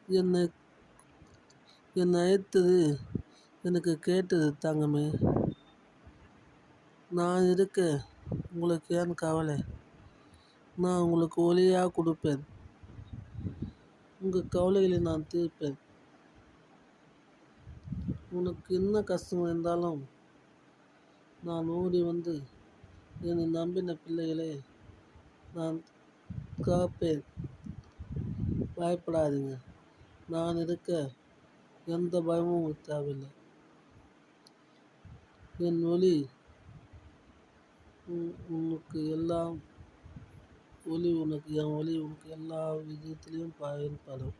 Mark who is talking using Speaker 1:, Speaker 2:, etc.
Speaker 1: என்னை என்னை அழைத்தது எனக்கு கேட்டது தங்கமே. நான் இருக்க உங்களுக்கு ஏன் கவலை? நான் உங்களுக்கு ஒளியாக கொடுப்பேன். உங்கள் கவலைகளை நான் தீர்ப்பேன். உனக்கு என்ன கஷ்டம் இருந்தாலும் நான் ஓடி வந்து என்னை நம்பின பிள்ளைகளை நான் காப்பேன். பயப்படாதீங்க. நான் இருக்க எந்த பயமும் தேவையில்லை. என் ஒளி உனக்கு எல்லாம் ஒளி உனக்கு என் ஒளி உனக்கு எல்லா விதத்திலையும் பயன்படும்.